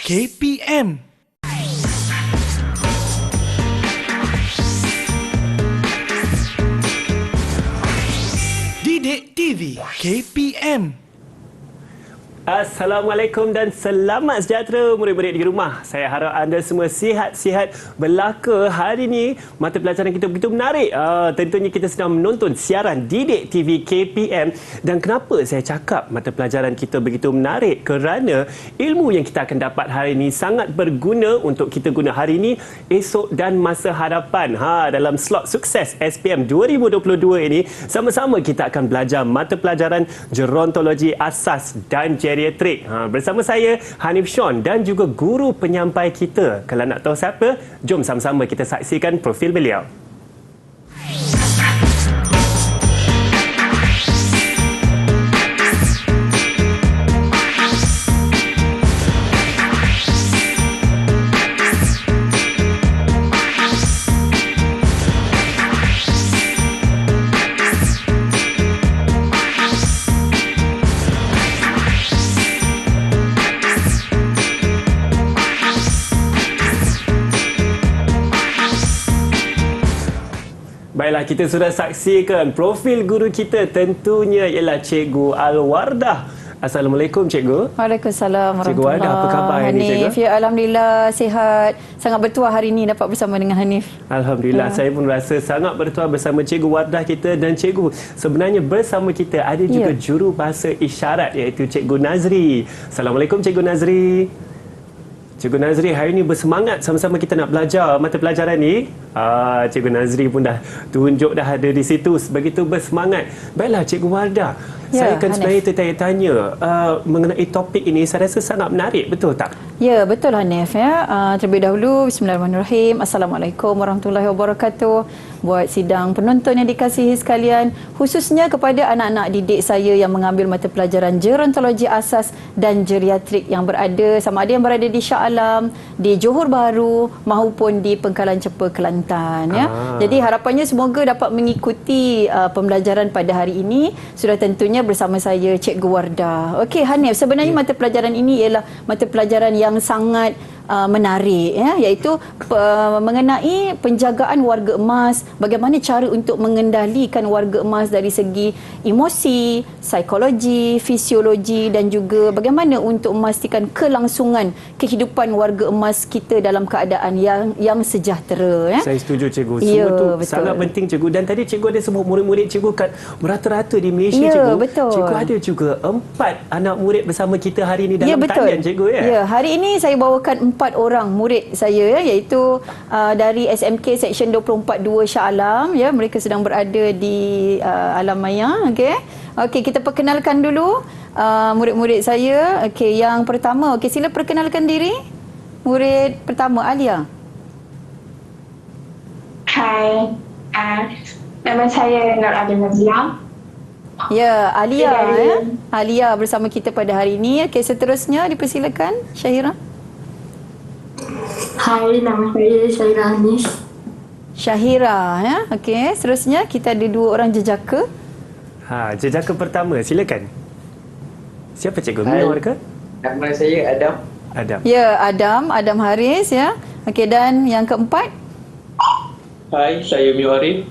KPM. Didik TV KPM. Assalamualaikum dan selamat sejahtera murid-murid di rumah. Saya harap anda semua sihat-sihat belaka. Hari ini mata pelajaran kita begitu menarik. Tentunya kita sedang menonton siaran Didik TV KPM. Dan kenapa saya cakap mata pelajaran kita begitu menarik? Kerana ilmu yang kita akan dapat hari ini sangat berguna untuk kita guna hari ini, esok dan masa hadapan. Dalam slot sukses SPM 2022 ini, sama-sama kita akan belajar mata pelajaran gerontologi asas dan geriatrik. Bersama saya Hanif Sean dan juga guru penyampai kita. Kalau nak tahu siapa, jom sama-sama kita saksikan profil beliau. Baiklah, kita sudah saksikan profil guru kita, tentunya ialah Cikgu Alwardah. Assalamualaikum Cikgu. Waalaikumsalam warahmatullahi. Cikgu Alwardah, apa khabar hari ini Cikgu? Ya, alhamdulillah sihat. Sangat bertuah hari ini dapat bersama dengan Hanif. Alhamdulillah, saya pun rasa sangat bertuah bersama Cikgu Wardah kita. Dan Cikgu, sebenarnya bersama kita ada juga juru bahasa isyarat iaitu Cikgu Nazri. Assalamualaikum Cikgu Nazri. Cikgu Nazri, hari ini bersemangat sama-sama kita nak belajar mata pelajaran ni. Cikgu Nazri pun dah tunjuk dah ada di situ, begitu bersemangat. Baiklah Cikgu Wardah, saya akan sebenarnya tertanya-tanya mengenai topik ini. Saya rasa sangat menarik, betul tak? Ya, betul Hanif ya. Terlebih dahulu, bismillahirrahmanirrahim. Assalamualaikum warahmatullahi wabarakatuh. Buat sidang penonton yang dikasihi sekalian, khususnya kepada anak-anak didik saya yang mengambil mata pelajaran gerontologi asas dan geriatrik yang berada, sama ada yang berada di Shah Alam, di Johor Bahru maupun di Pengkalan Cepa, Kelantan ya. Jadi harapannya semoga dapat mengikuti pembelajaran pada hari ini. Sudah tentunya bersama saya Cikgu Wardah. Okey Hanif, sebenarnya mata pelajaran ini ialah mata pelajaran yang sangat menarik ya, iaitu mengenai penjagaan warga emas, bagaimana cara untuk mengendalikan warga emas dari segi emosi, psikologi, fisiologi dan juga bagaimana untuk memastikan kelangsungan kehidupan warga emas kita dalam keadaan yang sejahtera ya. Saya setuju Cikgu. Semua tu betul. Sangat penting Cikgu. Dan tadi Cikgu ada sebut murid-murid Cikgu kat merata-rata di Malaysia Cikgu. Betul. Cikgu ada juga 4 anak murid bersama kita hari ini dalam talian Cikgu ya. Ya, hari ini saya bawakan 4 orang murid saya ya, iaitu dari SMK Seksyen 24-2 Shah Alam ya. Mereka sedang berada di Alam Maya. Okey, kita perkenalkan dulu murid-murid saya. Okey, yang pertama, sila perkenalkan diri. Murid pertama, Alia. Hai, nama saya Nur Alia Maziam. Ya, Alia ya. Alia bersama kita pada hari ini. Okey, seterusnya dipersilakan Syahira. Hai, nama saya Syahira Anis. Syahira ya. Okey, seterusnya kita ada 2 orang jejaka. Jejaka pertama, silakan. Siapa Cikgu? Minor ke? Nama saya Adam. Adam. Ya, Adam Haris ya. Okey, dan yang keempat? Hai, saya Mio Arif.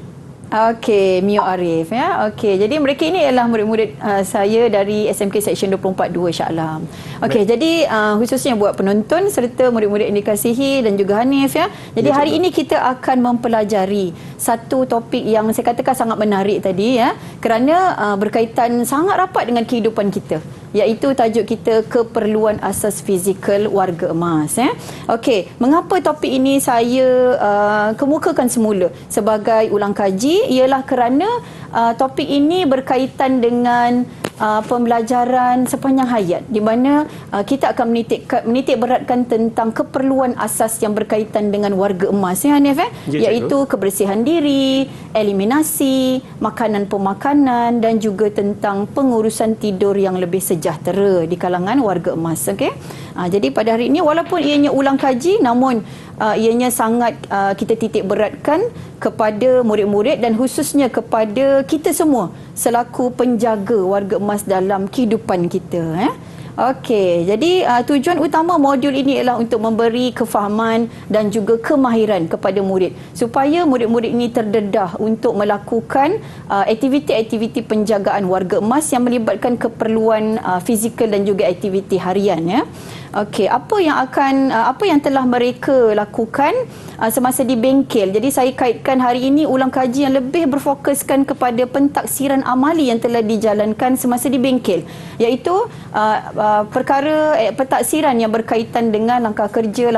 Okey, Mio Arif ya. Okey, jadi mereka ini ialah murid-murid saya dari SMK Seksyen 24-2 Shah Alam. Okey, jadi khususnya buat penonton serta murid-murid yang dikasihi dan juga Hanif ya. Jadi hari ini kita akan mempelajari satu topik yang saya katakan sangat menarik tadi ya, kerana berkaitan sangat rapat dengan kehidupan kita, iaitu tajuk kita keperluan asas fizikal warga emas ya. Okey, mengapa topik ini saya kemukakan semula sebagai ulang kaji ialah kerana topik ini berkaitan dengan pembelajaran sepanjang hayat, di mana kita akan menitik beratkan tentang keperluan asas yang berkaitan dengan warga emas ya Hanif iaitu kebersihan diri, eliminasi, makanan pemakanan dan juga tentang pengurusan tidur yang lebih sejahtera di kalangan warga emas. Okey. Jadi pada hari ini walaupun ianya ulang kaji, namun ianya sangat kita titik beratkan kepada murid-murid dan khususnya kepada kita semua selaku penjaga warga emas dalam kehidupan kita. Okey, jadi tujuan utama modul ini ialah untuk memberi kefahaman dan juga kemahiran kepada murid supaya murid-murid ini terdedah untuk melakukan aktiviti-aktiviti penjagaan warga emas yang melibatkan keperluan fizikal dan juga aktiviti harian ya. Okey, apa yang telah mereka lakukan semasa di bengkel. Jadi saya kaitkan hari ini ulang kaji yang lebih berfokuskan kepada pentaksiran amali yang telah dijalankan semasa di bengkel, iaitu perkara pentaksiran yang berkaitan dengan langkah kerja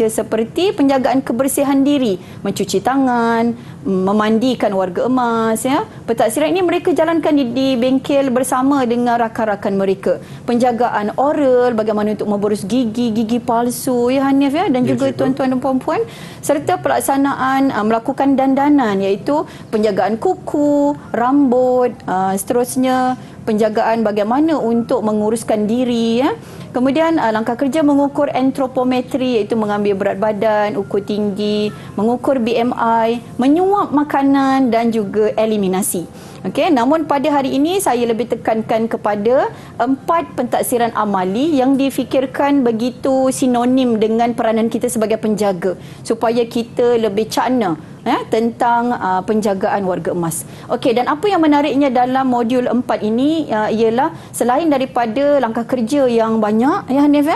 seperti penjagaan kebersihan diri, mencuci tangan, memandikan warga emas ya. Pentaksiran ini mereka jalankan di bengkel bersama dengan rakan-rakan mereka. Penjagaan oral, bagaimana untuk memboros gigi palsu ya Hanif ya, dan juga tuan-tuan dan puan-puan, serta pelaksanaan melakukan dandanan iaitu penjagaan kuku, rambut, seterusnya penjagaan bagaimana untuk menguruskan diri ya. Kemudian langkah kerja mengukur antropometri iaitu mengambil berat badan, ukur tinggi, mengukur BMI, menyuap makanan dan juga eliminasi. Okey, namun pada hari ini saya lebih tekankan kepada 4 pentaksiran amali yang difikirkan begitu sinonim dengan peranan kita sebagai penjaga supaya kita lebih cakna tentang penjagaan warga emas. Okey, dan apa yang menariknya dalam modul 4 ini ialah selain daripada langkah kerja yang banyak ya Hanif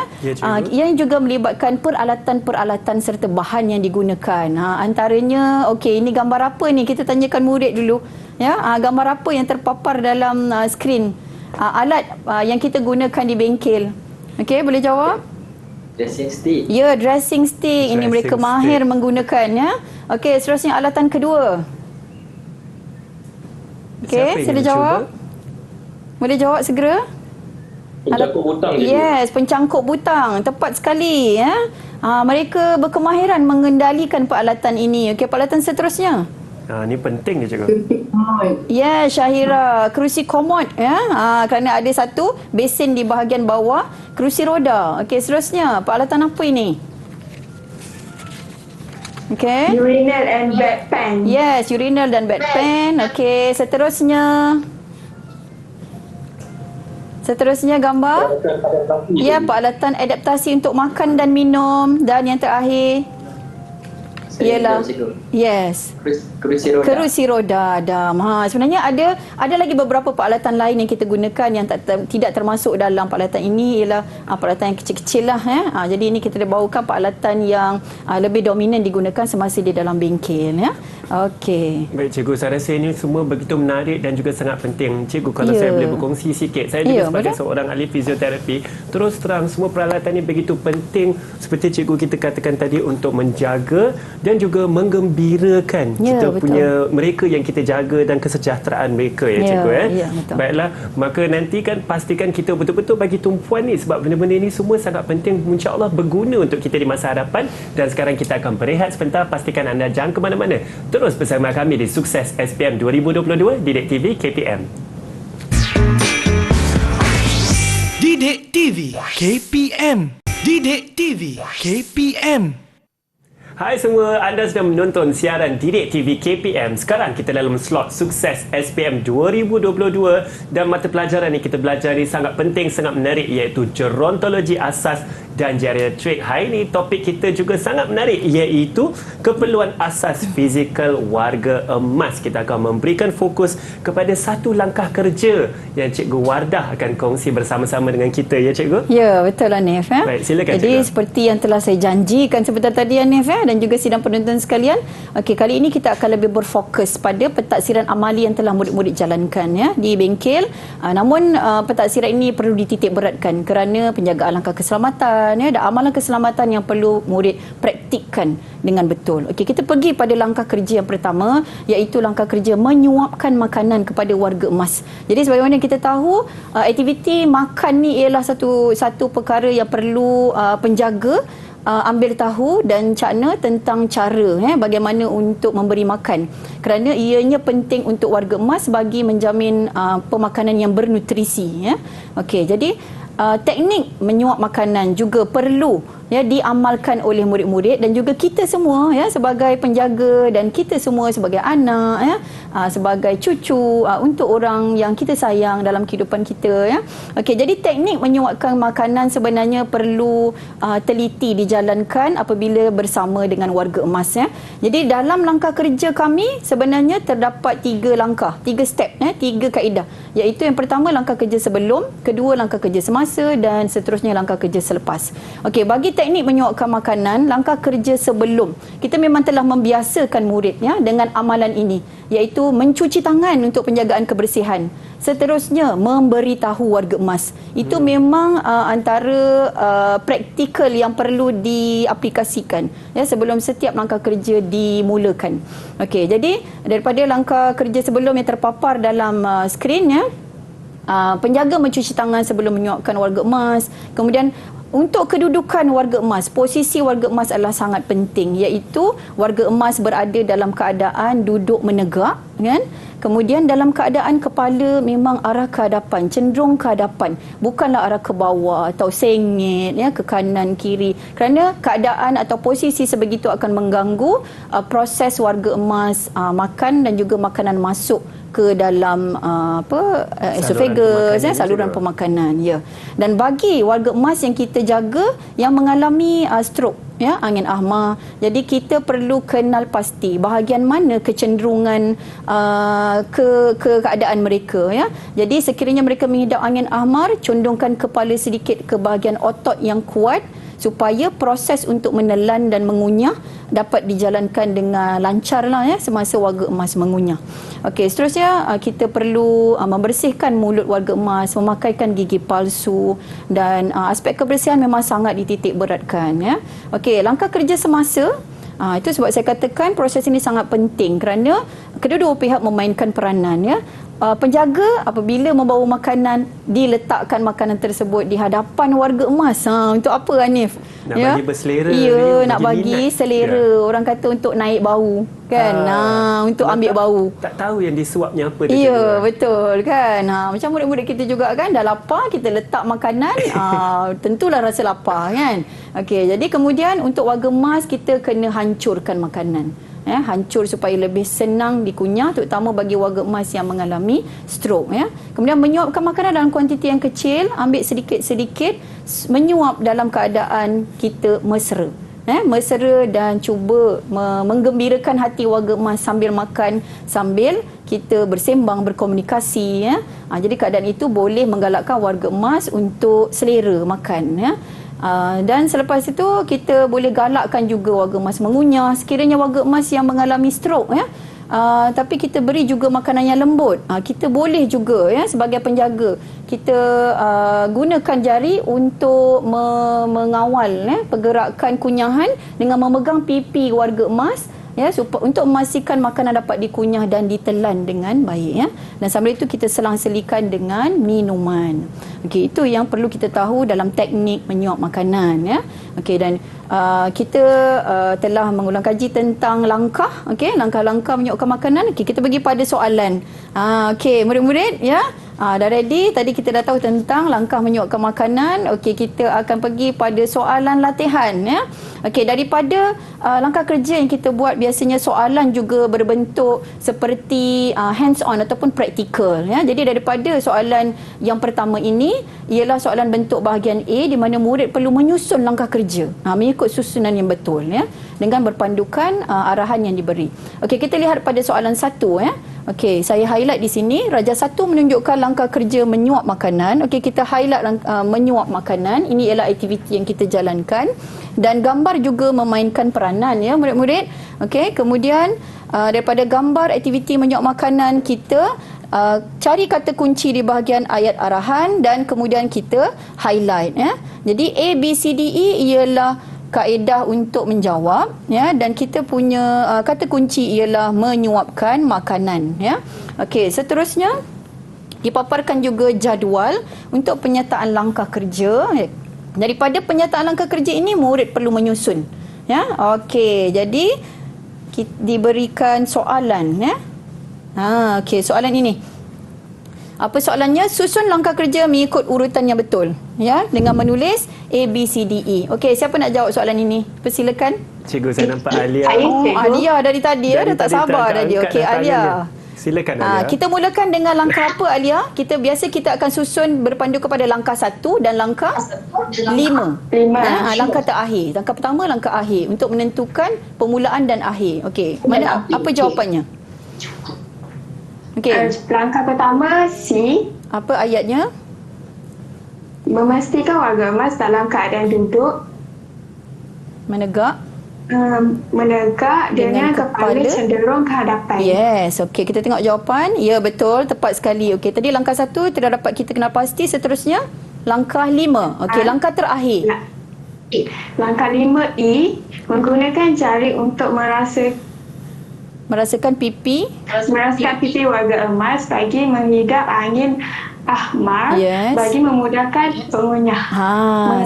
yang juga melibatkan peralatan-peralatan serta bahan yang digunakan. Antaranya okey, ini gambar apa ni, kita tanyakan murid dulu ya. Gambar apa yang terpapar dalam skrin alat yang kita gunakan di bengkel. Okey, boleh jawab? Dressing stick. Ya, dressing stick. Ini mereka mahir menggunakan ya. Okey, seterusnya alatan kedua. Okey, sila jawab. Boleh jawab segera? Pencangkuk butang. Yes, pencangkuk butang. Tepat sekali ya. Mereka berkemahiran mengendalikan peralatan ini. Okey, peralatan seterusnya. Ini penting je cikgu. Ya, Syahira, kerusi komod ya. Kerana ada satu besen di bahagian bawah kerusi roda. Okey, seterusnya peralatan apa ini? Okey. Urinal and bedpan. Yes, urinal dan bedpan. Okey, seterusnya. Seterusnya gambar. Ya, peralatan adaptasi untuk makan dan minum, dan yang terakhir ialah kerusi roda. Kerusi roda, Adam. Sebenarnya ada lagi beberapa peralatan lain yang kita gunakan yang tidak termasuk dalam peralatan ini, ialah peralatan yang kecil-kecil lah jadi ini kita dah bawakan peralatan yang lebih dominan digunakan semasa di dalam bengkel ya. Okey. Baik cikgu, saya rasa ini semua begitu menarik dan juga sangat penting. Cikgu, kalau saya boleh berkongsi sikit, saya juga sebagai seorang ahli fizioterapi, terus terang semua peralatan ini begitu penting seperti cikgu kita katakan tadi untuk menjaga dan juga menggembirakan kita punya mereka yang kita jaga dan kesejahteraan mereka ya cikgu Baiklah, maka nanti kan pastikan kita betul-betul bagi tumpuan ni, sebab benda-benda ni semua sangat penting, insya-Allah berguna untuk kita di masa hadapan. Dan sekarang kita akan berehat sebentar, pastikan anda jangan ke mana-mana. Terus bersama kami di Sukses SPM 2022 Didik TV KPM. Didik TV KPM. Didik TV KPM. Hai semua, anda sedang menonton siaran Didik TV KPM. Sekarang kita dalam slot Sukses SPM 2022 dan mata pelajaran yang kita belajar ni sangat penting, sangat menarik, iaitu gerontologi asas dan geriatrik. Hari ini topik kita juga sangat menarik, iaitu keperluan asas fizikal warga emas. Kita akan memberikan fokus kepada satu langkah kerja yang Cikgu Wardah akan kongsi bersama-sama dengan kita ya Cikgu. Ya, betul Hanif Baik, silakan Jadi Cikgu. seperti yang telah saya janjikan sebentar tadi Hanif dan juga sidang penonton sekalian. Okey, kali ini kita akan lebih berfokus pada pentaksiran amali yang telah murid-murid jalankan ya di bengkel. Namun pentaksiran ini perlu dititik beratkan kerana penjagaan langkah keselamatan dan amalan keselamatan yang perlu murid praktikkan dengan betul. Okey, kita pergi pada langkah kerja yang pertama, iaitu langkah kerja menyuapkan makanan kepada warga emas. Jadi sebagaimana kita tahu, aktiviti makan ni ialah satu perkara yang perlu penjaga ambil tahu dan cakna tentang cara bagaimana untuk memberi makan, kerana ianya penting untuk warga emas bagi menjamin pemakanan yang bernutrisi Okey, jadi teknik menyuap makanan juga perlu ya diamalkan oleh murid-murid dan juga kita semua ya sebagai penjaga dan kita semua sebagai anak ya, sebagai cucu, untuk orang yang kita sayang dalam kehidupan kita ya. Okey, jadi teknik menyuapkan makanan sebenarnya perlu teliti dijalankan apabila bersama dengan warga emas ya. Jadi dalam langkah kerja kami sebenarnya terdapat 3 langkah, 3 step ya, 3 kaedah, iaitu yang pertama langkah kerja sebelum, kedua langkah kerja semasa dan seterusnya langkah kerja selepas. Okey, bagi teknik menyuapkan makanan, langkah kerja sebelum, kita memang telah membiasakan murid ya dengan amalan ini, iaitu mencuci tangan untuk penjagaan kebersihan. Seterusnya memberitahu warga emas. Itu memang antara praktikal yang perlu diaplikasikan ya sebelum setiap langkah kerja dimulakan. Okey, jadi daripada langkah kerja sebelum yang terpapar dalam skrin ya, penjaga mencuci tangan sebelum menyuapkan warga emas. Kemudian untuk kedudukan warga emas, posisi warga emas adalah sangat penting, iaitu warga emas berada dalam keadaan duduk menegak kan. Kemudian dalam keadaan kepala memang arah ke hadapan, cenderung ke hadapan, bukanlah arah ke bawah atau sengit ya ke kanan kiri, kerana keadaan atau posisi sebegitu akan mengganggu proses warga emas makan dan juga makanan masuk ke dalam esophagus ya, saluran pemakanan ya. Dan bagi warga emas yang kita jaga yang mengalami stroke ya, angin ahmar, jadi kita perlu kenal pasti bahagian mana kecenderungan ke keadaan mereka ya. Jadi sekiranya mereka mengidap angin ahmar, condongkan kepala sedikit ke bahagian otot yang kuat supaya proses untuk menelan dan mengunyah dapat dijalankan dengan lancarlah ya semasa warga emas mengunyah. Okey, seterusnya kita perlu membersihkan mulut warga emas, memakaikan gigi palsu dan aspek kebersihan memang sangat dititik beratkan ya. Okey, langkah kerja semasa, itu sebab saya katakan proses ini sangat penting kerana kedua-dua pihak memainkan peranan ya. Penjaga apabila membawa makanan, diletakkan makanan tersebut di hadapan warga emas. Untuk apa Hanif? Nak bagi berselera. Ya, nak bagi selera. Orang kata untuk naik bau kan. Untuk ambil bau. Tak tahu yang disuapnya apa. Ya, betul kan. Macam murid-murid kita juga kan, dah lapar kita letak makanan, tentulah rasa lapar kan. Okey, jadi kemudian untuk warga emas kita kena hancurkan makanan. Hancur supaya lebih senang dikunyah, terutama bagi warga emas yang mengalami stroke ya. Kemudian menyuapkan makanan dalam kuantiti yang kecil, ambil sedikit-sedikit, menyuap dalam keadaan kita mesra. Mesra dan cuba menggembirakan hati warga emas sambil makan, sambil kita bersembang, berkomunikasi ya. Jadi keadaan itu boleh menggalakkan warga emas untuk selera makan ya. Dan selepas itu kita boleh galakkan juga warga emas mengunyah sekiranya warga emas yang mengalami stroke ya. Tapi kita beri juga makanan yang lembut. Kita boleh juga ya sebagai penjaga kita gunakan jari untuk mengawal ya pergerakan kunyahan dengan memegang pipi warga emas ya, untuk memastikan makanan dapat dikunyah dan ditelan dengan baik ya. Dan sambil itu kita selang-selikan dengan minuman. Okey, itu yang perlu kita tahu dalam teknik menyuap makanan ya. Okey, dan kita telah mengulang kaji tentang langkah, okey, langkah-langkah menyuapkan makanan. Okey, kita pergi pada soalan. Okey, murid-murid ya. Dah ready? Tadi kita dah tahu tentang langkah menyuapkan makanan. Okey, kita akan pergi pada soalan latihan ya. Okey, daripada langkah kerja yang kita buat, biasanya soalan juga berbentuk seperti hands on ataupun praktikal ya. Jadi daripada soalan yang pertama ini ialah soalan bentuk bahagian A di mana murid perlu menyusun langkah kerja mengikut susunan yang betul ya, dengan berpandukan arahan yang diberi. Okey, kita lihat pada soalan 1 ya. Okey, saya highlight di sini. Raja 1 menunjukkan langkah kerja menyuap makanan. Okey, kita highlight menyuap makanan. Ini ialah aktiviti yang kita jalankan. Dan gambar juga memainkan peranan ya murid-murid. Okey, kemudian daripada gambar aktiviti menyuap makanan, kita cari kata kunci di bahagian ayat arahan dan kemudian kita highlight ya. Jadi A, B, C, D, E ialah kaedah untuk menjawab ya, dan kita punya kata kunci ialah menyuapkan makanan ya. Okey, seterusnya dipaparkan juga jadual untuk penyertaan langkah kerja. Daripada penyertaan langkah kerja ini murid perlu menyusun ya. Okey, jadi diberikan soalan ya. Okey, soalan ini. Apa soalannya? Susun langkah kerja mengikut urutan yang betul. Ya, dengan menulis A, B, C, D, E. Okey, siapa nak jawab soalan ini? Persilakan. Cikgu, saya nampak Alia. Oh, Alia dari tadi ya, dah tak sabar dah dia. Okey, Alia. Silakan Alia. Kita mulakan dengan langkah apa, Alia? Kita akan susun berpandu kepada langkah 1 dan langkah 5. Langkah terakhir. Langkah pertama, langkah akhir untuk menentukan permulaan dan akhir. Okey, mana apa jawapannya? Okey. Langkah pertama C. Apa ayatnya? Memastikan warga emas dalam keadaan duduk Menegak. menegak dengan kepala cenderung ke hadapan. Yes, okey, kita tengok jawapan. Ya, betul, tepat sekali. Okey, tadi langkah 1 tidak dapat kita kenal pasti. Seterusnya langkah 5. Okey, langkah terakhir. Langkah 5 E, menggunakan jari untuk Merasakan pipi warga emas bagi menghidap angin ahmar, bagi memudahkan pengunyah.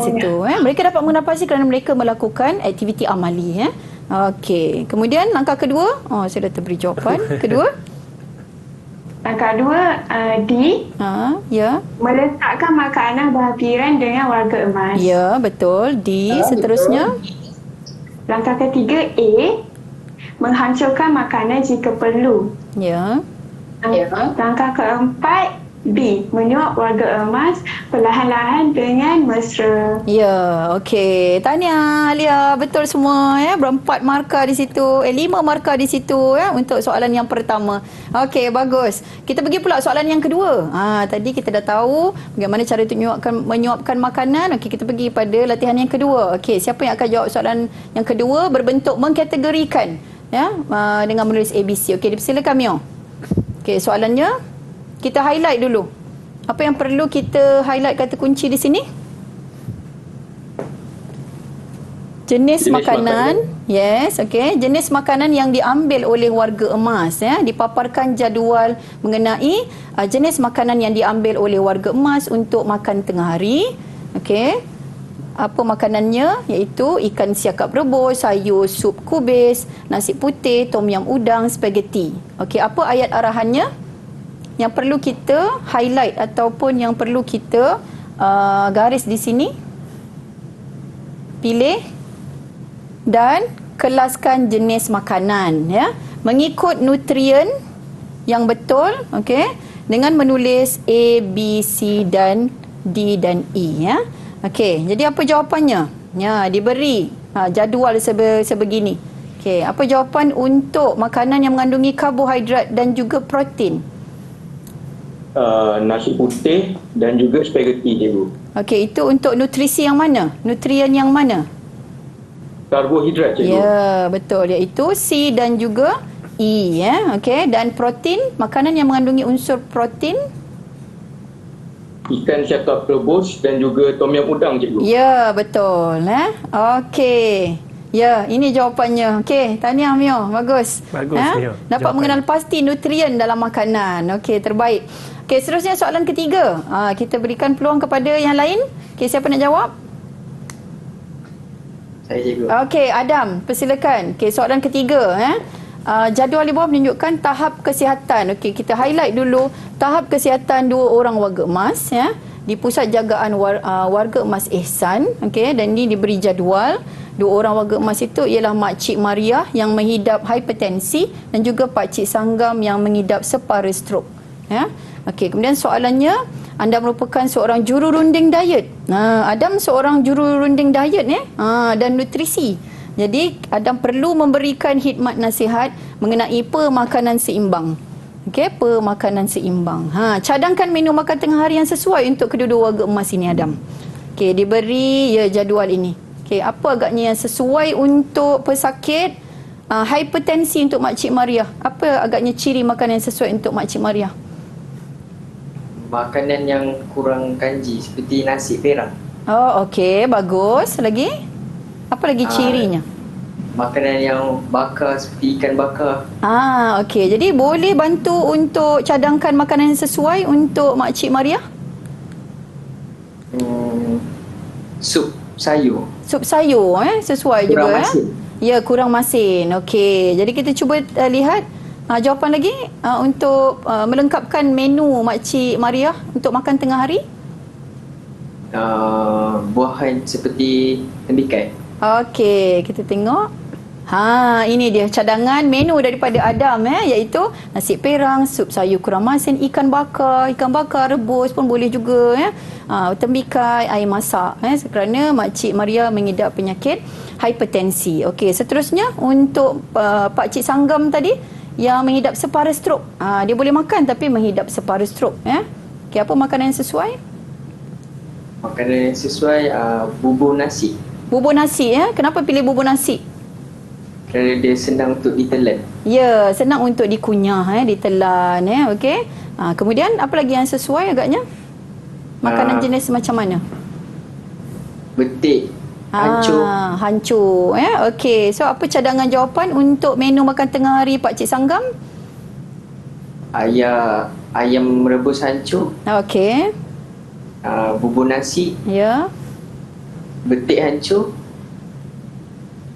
Situ. Mereka dapat mengenal pasti kerana mereka melakukan aktiviti amali. Okey. Kemudian langkah kedua. Saya dah terberi jawapan. Kedua. Langkah 2 D. Ya. Meletakkan makanan berhampiran dengan warga emas. Ya, betul. D. Seterusnya. Langkah ketiga A. Menghancurkan makanan jika perlu. Ya. Langkah keempat B. Menyuap warga emas perlahan-lahan dengan mesra. Ya, okey. Tahniah Alia, betul semua ya. Berempat markah di situ. 5 markah di situ ya untuk soalan yang pertama. Okey, bagus. Kita pergi pula soalan yang kedua. Tadi kita dah tahu bagaimana cara untuk menyuapkan makanan. Okey, kita pergi pada latihan yang kedua. Okey, siapa yang akan jawab soalan yang kedua berbentuk mengkategorikan ya dengan menulis ABC. Okey, dipersilakan Mio. Okey, soalannya kita highlight dulu. Apa yang perlu kita highlight kata kunci di sini? Jenis makanan. Yes, okey. Jenis makanan yang diambil oleh warga emas ya, dipaparkan jadual mengenai jenis makanan yang diambil oleh warga emas untuk makan tengah hari. Okey. Apa makanannya? Iaitu ikan siakap rebus, sayur sup kubis, nasi putih, tom yam udang, spaghetti. Okey, apa ayat arahannya? Yang perlu kita highlight ataupun yang perlu kita garis di sini. Pilih dan kelaskan jenis makanan ya, mengikut nutrien yang betul, okey, dengan menulis A, B, C dan D dan E ya. Okey, jadi apa jawapannya? Ya, diberi jadual sebegini. Okey, apa jawapan untuk makanan yang mengandungi karbohidrat dan juga protein? Nasi putih dan juga spaghetti, cikgu. Okey, itu untuk nutrisi yang mana? Nutrien yang mana? Karbohidrat, cikgu. Ya, betul. Iaitu C dan juga E ya. Okey, dan protein, makanan yang mengandungi unsur protein? Ikan siakap rebus dan juga tom yam udang, cikgu. Ya, betul okey. Ya, ini jawapannya. Okey, tahniah Mio. Bagus. Mio. Dapat mengenal pasti nutrien dalam makanan. Okey, terbaik. Okey, seterusnya soalan ketiga. Kita berikan peluang kepada yang lain. Okey, siapa nak jawab? Saya, cikgu. Okey, Adam, persilakan. Okey, soalan ketiga jadual di bawah menunjukkan tahap kesihatan. Okey, kita highlight dulu tahap kesihatan 2 orang warga emas ya di pusat jagaan warga emas Ihsan. Okey, dan ini diberi jadual. 2 orang warga emas itu ialah Makcik Maria yang mengidap hipertensi dan juga Pakcik Sanggam yang mengidap separa strok ya. Okey, kemudian soalannya, anda merupakan seorang jururunding diet. Adam seorang jururunding diet dan nutrisi. Jadi Adam perlu memberikan khidmat nasihat mengenai pemakanan seimbang. Okey, pemakanan seimbang. Cadangkan menu makan tengah hari yang sesuai untuk kedua-dua warga emas ini, Adam. Okey, diberi jadual ini. Okey, apa agaknya yang sesuai untuk pesakit hipertensi untuk Makcik Maria? Apa agaknya ciri makanan yang sesuai untuk Makcik Maria? Makanan yang kurang kanji seperti nasi perang. Oh, okey, bagus. Lagi? Apa lagi cirinya? Makanan yang bakar seperti ikan bakar. Okey. Jadi boleh bantu untuk cadangkan makanan yang sesuai untuk Makcik Maria? Sup sayur. Sup sayur sesuai kurang juga masin. Ya, kurang masin. Okey. Jadi kita cuba lihat jawapan lagi untuk melengkapkan menu Makcik Maria untuk makan tengah hari? Buahan seperti tembikai. Okey, kita tengok. Ini dia cadangan menu daripada Adam iaitu nasi perang, sup sayur kurang masin, ikan bakar rebus pun boleh juga tembikai, air masak kerana Makcik Maria mengidap penyakit hipertensi. Okey, seterusnya untuk Pak Cik Sanggam tadi yang mengidap separuh strok. Dia boleh makan tapi mengidap separuh strok Okey, apa makanan yang sesuai? Makanan yang sesuai bubur nasi. Bubur nasi Kenapa pilih bubur nasi? Kerana dia senang untuk ditelan. Ya, senang untuk dikunyah, ditelan. Okey. Kemudian apa lagi yang sesuai agaknya? Makanan jenis macam mana? Betik, hancur. Hancur. Okey. So, apa cadangan jawapan untuk menu makan tengah hari Pak Cik Sanggam? Ayam rebus hancur. Okey. Bubur nasi. Ya. Betik hancur.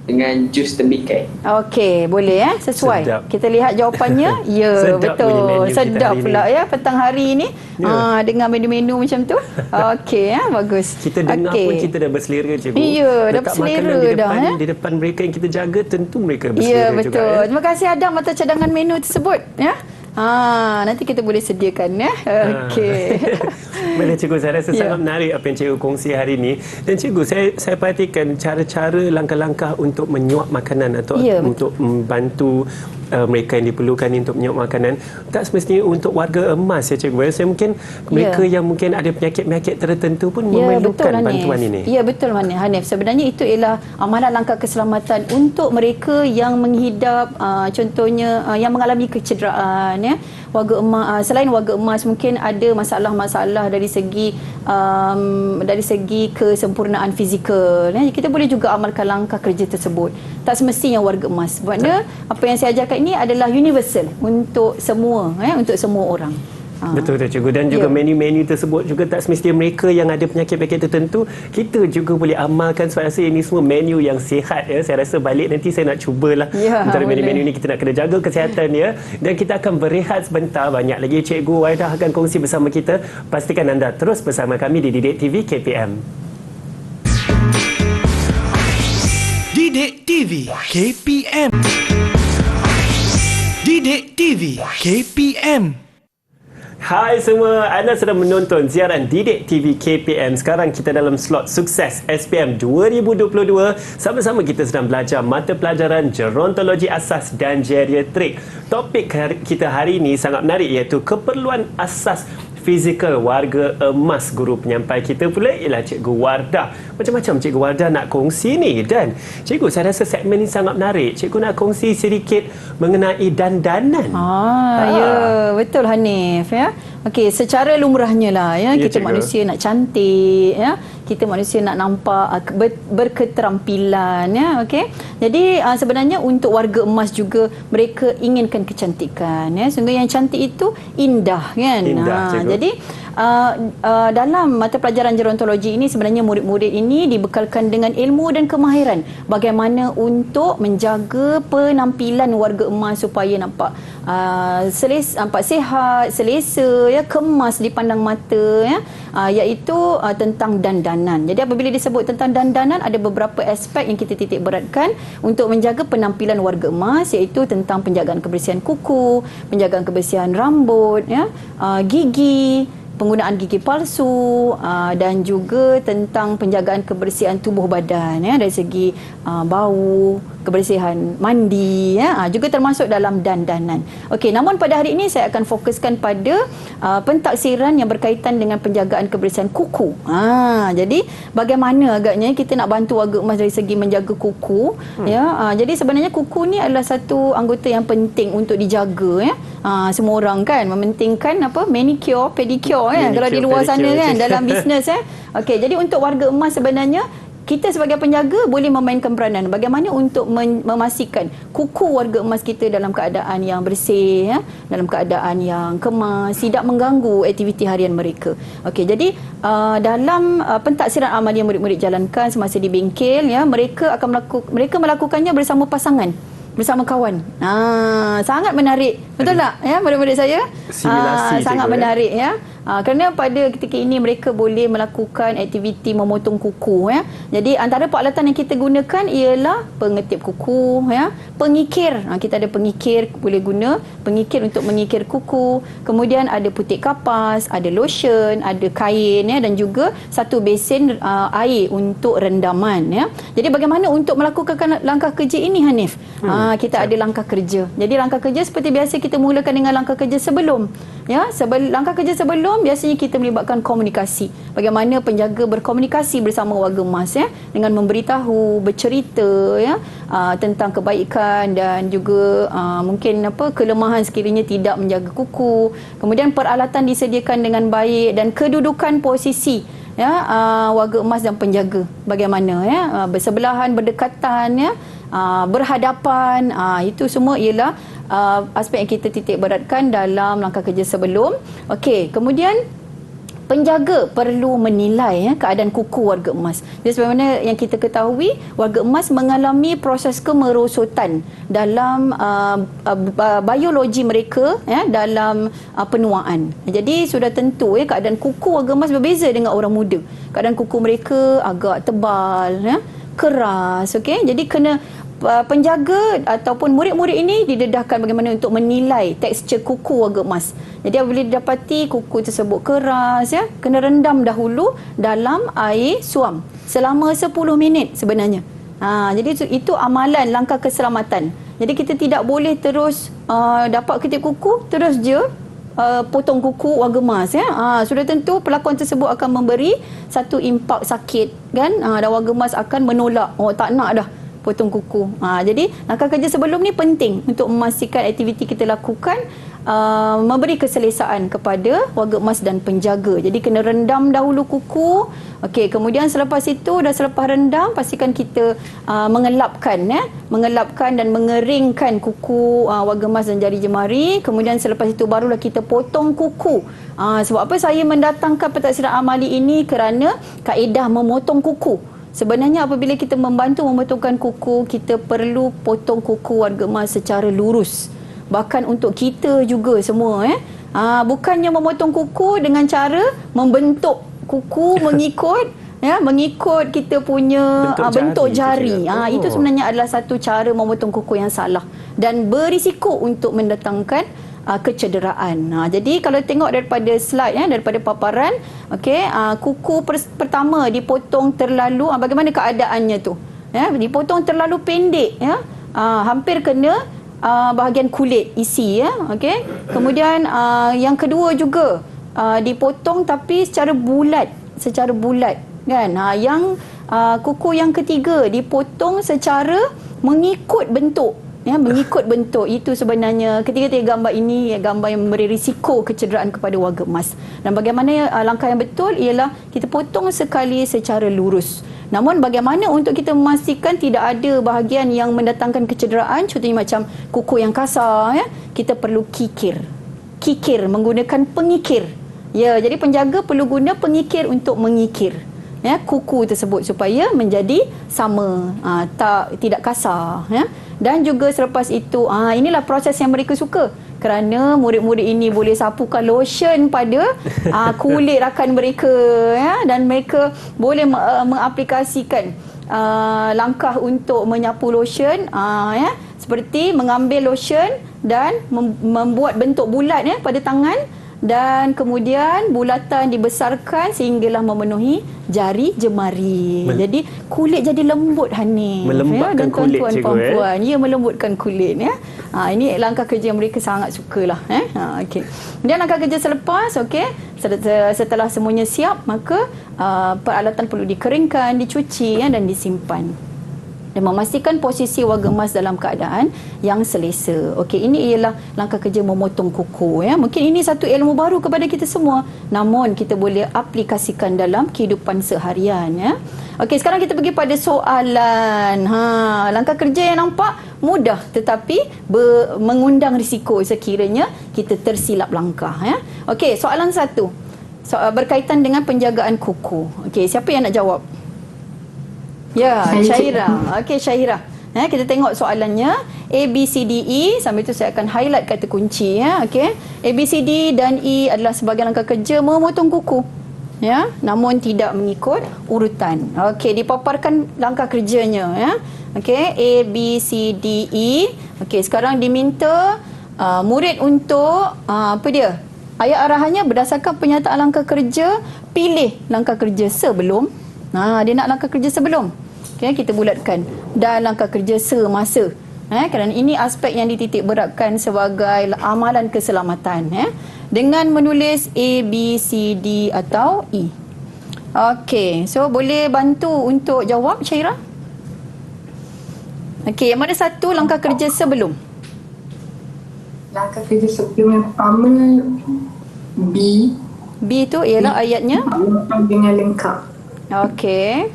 Dengan jus tembikai. Okey, boleh sesuai. Sedap. Kita lihat jawapannya. Ya, Sedap punya betul. menu kita Sedap hari pula ni. petang hari ni. Dengan menu-menu macam tu. Okey, bagus. Kita dengar pun kita dah berselera, cikgu. Ya, dah Letak berselera makanan di dah, depan, di depan mereka yang kita jaga, tentu mereka berselera Ya, juga. betul. Terima kasih Adam atas cadangan menu tersebut. Nanti kita boleh sediakan Okey. Boleh cikgu, saya rasa sangat menarik apa yang cikgu kongsi hari ini. Dan cikgu, saya perhatikan cara-cara langkah-langkah untuk menyuap makanan atau untuk membantu mereka yang diperlukan untuk menyuap makanan. Tak semestinya untuk warga emas cikgu. Saya mungkin mereka yang mungkin ada penyakit-penyakit tertentu pun memerlukan bantuan ini. Ya, betul Hanif. Sebenarnya itu ialah amalan langkah keselamatan untuk mereka yang menghidap contohnya yang mengalami kecederaan warga emas. Selain warga emas mungkin ada masalah-masalah dari segi kesempurnaan fizikal. Kita boleh juga amalkan langkah kerja tersebut. Tak semestinya warga emas. Sebabnya apa yang saya ajarkan ini adalah universal untuk semua orang. Betul cikgu. Dan juga menu-menu tersebut juga tak semestinya mereka yang ada penyakit-penyakit tertentu, kita juga boleh amalkan. Sebab rasa ini semua menu yang sihat. Saya rasa balik nanti saya nak cubalah. Antara menu-menu ni kita nak kena jaga kesihatan dan kita akan berehat sebentar. Banyak lagi Cikgu Waidah akan kongsi bersama kita. Pastikan anda terus bersama kami di Didik TV KPM. Didik TV KPM. Didik TV KPM. Hai semua, anda sedang menonton siaran Didik TV KPM. Sekarang kita dalam slot sukses SPM 2022. Sama-sama kita sedang belajar mata pelajaran gerontologi asas dan geriatrik. Topik kita hari ini sangat menarik iaitu keperluan asas fizikal warga emas. Guru penyampai kita pula ialah Cikgu Wardah. Macam-macam Cikgu Wardah nak kongsi ni. Dan Cikgu, saya rasa segmen ni sangat menarik. Cikgu nak kongsi sedikit mengenai dandanan. Ya, betul Hanif Okey, secara lumrahnya lah kita cikgu. manusia nak cantik kita manusia nak nampak berketerampilan okey. Jadi sebenarnya untuk warga emas juga mereka inginkan kecantikan sehingga yang cantik itu indah kan. Jadi dalam mata pelajaran gerontologi ini sebenarnya murid-murid ini dibekalkan dengan ilmu dan kemahiran bagaimana untuk menjaga penampilan warga emas supaya nampak sihat, selesa kemas dipandang mata iaitu tentang dandanan. Jadi apabila disebut tentang dandanan ada beberapa aspek yang kita titik beratkan untuk menjaga penampilan warga emas iaitu tentang penjagaan kebersihan kuku, penjagaan kebersihan rambut gigi, penggunaan gigi palsu dan juga tentang penjagaan kebersihan tubuh badan dari segi bau, kebersihan mandi juga termasuk dalam dandanan. Okey, namun pada hari ini saya akan fokuskan pada pentaksiran yang berkaitan dengan penjagaan kebersihan kuku. Jadi bagaimana agaknya kita nak bantu warga emas dari segi menjaga kuku jadi sebenarnya kuku ni adalah satu anggota yang penting untuk dijaga semua orang kan mementingkan manicure, pedicure kalau di luar sana kan dalam bisnes Okey, jadi untuk warga emas sebenarnya kita sebagai penjaga boleh memainkan peranan bagaimana untuk memastikan kuku warga emas kita dalam keadaan yang bersih dalam keadaan yang kemas, tidak mengganggu aktiviti harian mereka. Okey, jadi dalam pentaksiran amal yang murid-murid jalankan semasa di bengkel mereka akan mereka melakukannya bersama pasangan. bersama kawan. Sangat menarik. Betul tak? Ya, murid-murid saya? Simulasi sangat cikgu, menarik ya. Kerana pada ketika ini mereka boleh melakukan aktiviti memotong kuku ya. Jadi antara peralatan yang kita gunakan ialah pengetip kuku ya, pengikir. Kita ada pengikir boleh guna, pengikir untuk mengikir kuku. Kemudian ada putik kapas, ada lotion, ada kain ya, dan juga satu besen air untuk rendaman ya. Jadi bagaimana untuk melakukan langkah kerja ini Hanif? Kita ada langkah kerja. Jadi langkah kerja seperti biasa kita mulakan dengan langkah kerja sebelum. Ya, langkah kerja sebelum biasanya kita melibatkan komunikasi. Bagaimana penjaga berkomunikasi bersama warga emas ya, dengan memberitahu, bercerita ya tentang kebaikan dan juga mungkin kelemahan sekiranya tidak menjaga kuku. Kemudian peralatan disediakan dengan baik dan kedudukan posisi ya warga emas dan penjaga bagaimana ya, bersebelahan, berdekatan ya, berhadapan, itu semua ialah aspek yang kita titik beratkan dalam langkah kerja sebelum. Okey, kemudian penjaga perlu menilai keadaan kuku warga emas. Jadi sebagaimana yang kita ketahui, warga emas mengalami proses kemerosotan dalam biologi mereka dalam penuaan. Jadi sudah tentu keadaan kuku warga emas berbeza dengan orang muda. Keadaan kuku mereka agak tebal keras. Okey, jadi kena penjaga ataupun murid-murid ini didedahkan bagaimana untuk menilai tekstur kuku warga emas. Jadi apabila didapati kuku tersebut keras kena rendam dahulu dalam air suam selama 10 minit sebenarnya. Jadi itu amalan langkah keselamatan. Jadi kita tidak boleh terus dapat ketip kuku terus je potong kuku warga emas sudah tentu pelakon tersebut akan memberi satu impak sakit kan, dan warga emas akan menolak, tak nak dah potong kuku. Jadi langkah kerja sebelum ni penting untuk memastikan aktiviti kita lakukan memberi keselesaan kepada warga emas dan penjaga. Jadi kena rendam dahulu kuku. Okey, kemudian selepas itu dah selepas rendam pastikan kita mengelapkan dan mengeringkan kuku warga emas dan jari jemari. Kemudian selepas itu barulah kita potong kuku. Sebab apa saya mendatangkan pentadbiran amali ini? Kerana kaedah memotong kuku. Sebenarnya apabila kita membantu memotongkan kuku, kita perlu potong kuku warga emas secara lurus. Bahkan untuk kita juga semua bukannya memotong kuku dengan cara membentuk kuku mengikut kita punya bentuk jari. Itu sebenarnya adalah satu cara memotong kuku yang salah dan berisiko untuk mendatangkan kecederaan. Jadi kalau tengok daripada slide daripada paparan, kuku pertama dipotong terlalu, bagaimana keadaannya tu? Dipotong terlalu pendek hampir kena bahagian kulit isi Kemudian yang kedua juga dipotong tapi secara bulat kan. Yang kuku yang ketiga dipotong secara mengikut bentuk. Mengikut bentuk. Itu sebenarnya ketiga-tiga gambar ini gambar yang memberi risiko kecederaan kepada warga emas. Dan bagaimana langkah yang betul ialah kita potong sekali secara lurus. Namun bagaimana untuk kita memastikan tidak ada bahagian yang mendatangkan kecederaan, contohnya macam kuku yang kasar, kita perlu kikir menggunakan pengikir. Jadi penjaga perlu guna pengikir untuk mengikir kuku tersebut supaya menjadi sama, tidak kasar Dan juga selepas itu inilah proses yang mereka suka, kerana murid-murid ini boleh sapukan lotion pada kulit rakan mereka dan mereka boleh mengaplikasikan langkah untuk menyapu lotion seperti mengambil lotion dan membuat bentuk bulat pada tangan, dan kemudian bulatan dibesarkan sehinggalah memenuhi jari jemari. Jadi kulit jadi lembut Hanif. Melembutkan kulit puan-puan. Melembutkan kulit ini langkah kerja yang mereka sangat sukalah okey. Kemudian langkah kerja selepas setelah semuanya siap, maka peralatan perlu dikeringkan, dicuci dan disimpan dan memastikan posisi warga emas dalam keadaan yang selesa. Okey, ini ialah langkah kerja memotong kuku Mungkin ini satu ilmu baru kepada kita semua, namun kita boleh aplikasikan dalam kehidupan seharian Okey, sekarang kita pergi pada soalan. Langkah kerja yang nampak mudah tetapi mengundang risiko sekiranya kita tersilap langkah Okey, soalan 1. Berkaitan dengan penjagaan kuku. Okey, siapa yang nak jawab? Ya, Syahira. Okey, Syahira. Kita tengok soalannya A, B, C, D, E. Sambil itu saya akan highlight kata kunci ya. Okey. A, B, C, D dan E adalah sebagai langkah kerja memotong kuku. Ya, namun tidak mengikut urutan. Okey, dipaparkan langkah kerjanya ya. Okey, A, B, C, D, E. Okey, sekarang diminta murid untuk apa dia? Ayat arahannya berdasarkan penyataan langkah kerja, pilih langkah kerja sebelum. Dia nak langkah kerja sebelum. Okay, kita bulatkan. Dan langkah kerja semasa. Kerana ini aspek yang dititik beratkan sebagai amalan keselamatan. Dengan menulis A, B, C, D atau E. Okey, so boleh bantu untuk jawab, Syairah? Okey, yang mana satu langkah kerja sebelum? Langkah kerja sebelum yang pertama B. B tu ialah ayatnya? Dengan lengkap. Okey.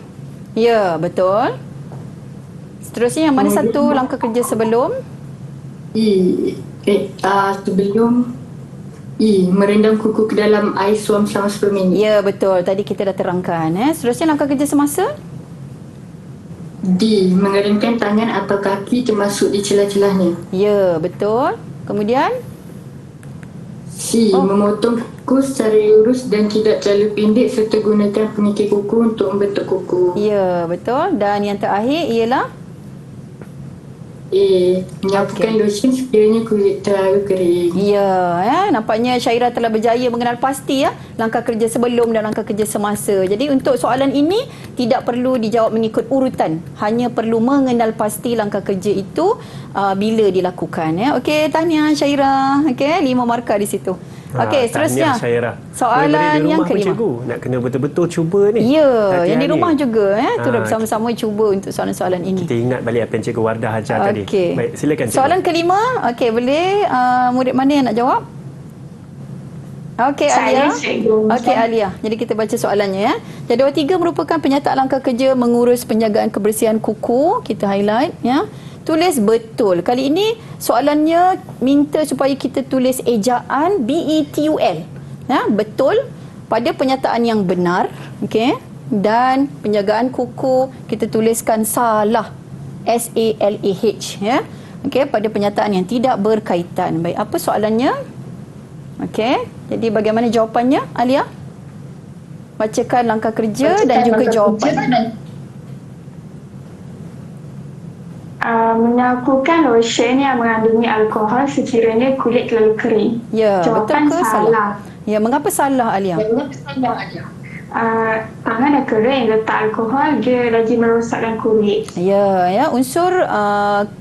Ya, betul. Seterusnya yang mana satu langkah kerja sebelum? Sebelum merendam kuku ke dalam air suam selama 10 minit. Ya, betul. Tadi kita dah terangkan. Seterusnya langkah kerja semasa? D. Mengeringkan tangan atau kaki termasuk di celah-celahnya. Ya, betul. Kemudian? C. Memotong kuku secara lurus dan tidak terlalu pendek serta gunakan pengikir kuku untuk membentuk kuku. Ya, betul. Dan yang terakhir ialah? A. Menyapukan lotion sekiranya kulit terlalu kering. Ya, nampaknya Syairah telah berjaya mengenal pasti langkah kerja sebelum dan langkah kerja semasa. Jadi untuk soalan ini tidak perlu dijawab mengikut urutan. Hanya perlu mengenal pasti langkah kerja itu bila dilakukan. Okey, tahniah Syairah. Okey, 5 markah di situ. Okey, seterusnya. Soalan yang kelima. Cikgu nak kena betul-betul cuba ni. Ya, yang di rumah juga turut bersama-sama cuba untuk soalan-soalan ini. Kita ingat balik apa yang Cikgu Wardah ajar tadi. Okey. Baik, silakan Cikgu. Soalan kelima, okey, boleh murid mana yang nak jawab? Okey, Alia. Okey, Alia. Jadi kita baca soalannya ya. Jadual 3 merupakan penyataan langkah kerja mengurus penjagaan kebersihan kuku. Kita highlight ya. Tulis betul. Kali ini soalannya minta supaya kita tulis ejaan BETUL. Ya, betul pada penyataan yang benar, okey. Dan penjagaan kuku kita tuliskan salah. SALAH ya. Okey, pada penyataan yang tidak berkaitan. Baik, apa soalannya? Okey. Jadi bagaimana jawapannya, Alia? Bacakan langkah kerja dan juga jawapan. Menyapukan lotion yang mengandungi alkohol sekiranya kulit terlalu kering. Ya, jawapan betul ke salah? Ya, mengapa salah, Alia? Tangan dah kering, letak alkohol, dia lagi merosakkan kulit. Ya, unsur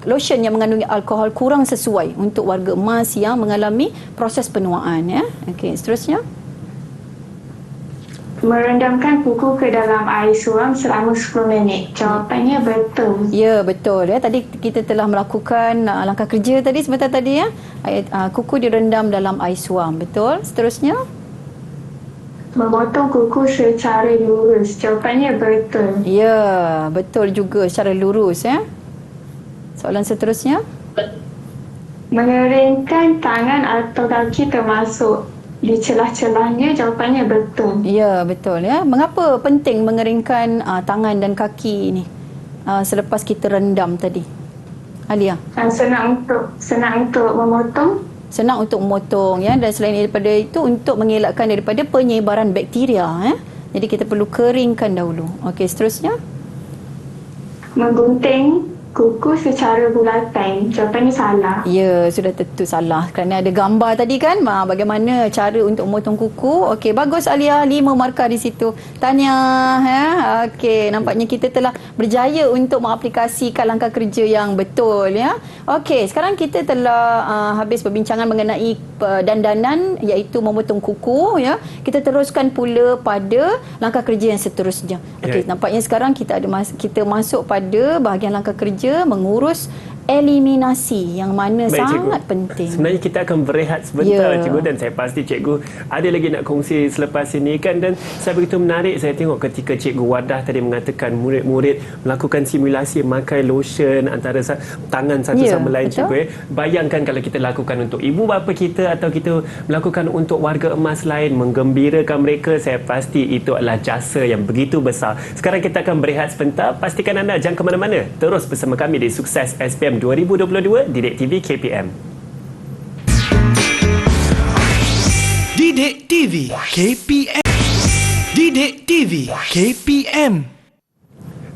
lotion yang mengandungi alkohol kurang sesuai untuk warga emas yang mengalami proses penuaan ya. Okey, seterusnya. Merendamkan kuku ke dalam air suam selama 10 minit. Jawapannya betul. Ya, betul ya. Tadi kita telah melakukan langkah kerja tadi sebentar tadi ya. Kuku direndam dalam air suam. Betul. Seterusnya. Memotong kuku secara lurus. Jawapannya betul. Ya, betul juga secara lurus ya. Soalan seterusnya. Mengeringkan tangan atau kaki termasuk di celah-celahnya. Jawapannya betul. Ya, betul ya. Mengapa penting mengeringkan tangan dan kaki ini selepas kita rendam tadi? Alia. Senang untuk memotong. Senang untuk memotong ya, dan selain daripada itu untuk mengelakkan daripada penyebaran bakteria ya. Jadi kita perlu keringkan dahulu. Okey, seterusnya. Menggunting kuku secara bulatan. Jawapannya salah. Ya, sudah tentu salah kerana ada gambar tadi kan bagaimana cara untuk memotong kuku. Okey, bagus Alia, 5 markah di situ. Tahniah ya. Okey, nampaknya kita telah berjaya untuk mengaplikasikan langkah kerja yang betul ya. Okey, sekarang kita telah habis perbincangan mengenai dandanan iaitu memotong kuku ya. Kita teruskan pula pada langkah kerja yang seterusnya. Okey, nampaknya sekarang kita masuk pada bahagian langkah kerja mengurus eliminasi yang mana Baik, sangat cikgu. penting. Sebenarnya kita akan berehat sebentar, Ya. cikgu, dan saya pasti cikgu ada lagi nak kongsi selepas ini kan. Dan saya begitu menarik saya tengok ketika cikgu Wardah tadi mengatakan murid-murid melakukan simulasi memakai lotion antara tangan satu Ya, sama lain, betul. cikgu. Bayangkan kalau kita lakukan untuk ibu bapa kita atau kita melakukan untuk warga emas lain, menggembirakan mereka, saya pasti itu adalah jasa yang begitu besar. Sekarang kita akan berehat sebentar. Pastikan anda jangan ke mana-mana. Terus bersama kami di Sukses SPM 2022 Didik TV KPM. Didik TV KPM. Didik TV KPM.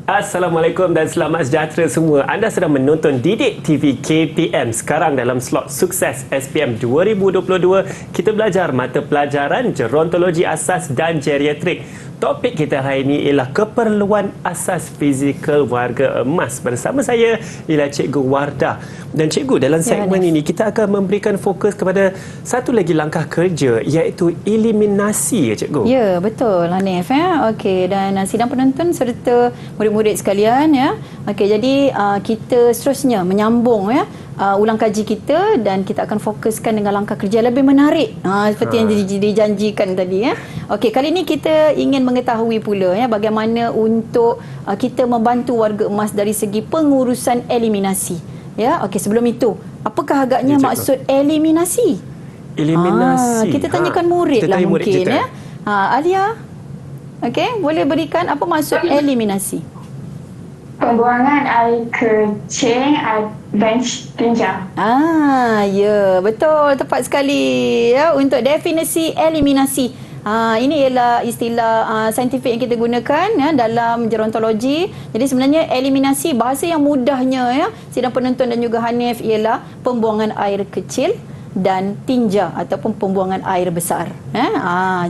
Assalamualaikum dan selamat sejahtera semua. Anda sedang menonton Didik TV KPM. Sekarang dalam slot Sukses SPM 2022, kita belajar mata pelajaran Gerontologi Asas dan Geriatrik. Topik kita hari ini ialah keperluan asas fizikal warga emas. Bersama saya ialah Cikgu Wardah. Dan Cikgu, dalam segmen ini kita akan memberikan fokus kepada satu lagi langkah kerja, iaitu eliminasi, ya Cikgu. Ya, betul Hanif ya. Okey, dan sidang penonton serta murid-murid sekalian ya. Okey, jadi kita seterusnya menyambung ya ulang kaji kita, dan kita akan fokuskan dengan langkah kerja lebih menarik seperti yang dijanjikan tadi ya. Okey, kali ini kita ingin mengetahui pula ya bagaimana untuk kita membantu warga emas dari segi pengurusan eliminasi. Ya, okey, sebelum itu, apakah agaknya maksud eliminasi? Eliminasi. Kita tanyakan murid kita lah tanya murid mungkin kita. ya. Alia, okey, boleh berikan apa maksud eliminasi? Pembuangan air kecil dan tinja. Ya, betul, tepat sekali ya untuk definisi eliminasi. Ini ialah istilah saintifik yang kita gunakan ya dalam gerontologi. Jadi sebenarnya eliminasi, bahasa yang mudahnya ya sidang penonton dan juga Hanif, ialah pembuangan air kecil dan tinja ataupun pembuangan air besar.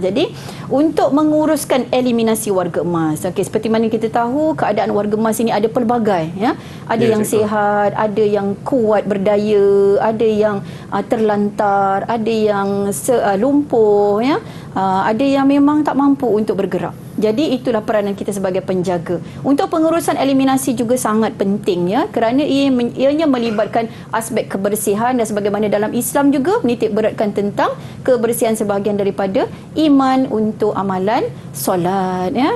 Jadi untuk menguruskan eliminasi warga emas, okey, seperti mana kita tahu keadaan warga emas ini ada pelbagai ya. Ada yang sihat, ada yang kuat berdaya, ada yang terlantar, ada yang lumpuh ya. Ada yang memang tak mampu untuk bergerak. Jadi itulah peranan kita sebagai penjaga. Untuk pengurusan eliminasi juga sangat penting ya, kerana ianya melibatkan aspek kebersihan, dan sebagaimana dalam Islam juga menitik beratkan tentang kebersihan sebahagian daripada iman untuk amalan solat ya.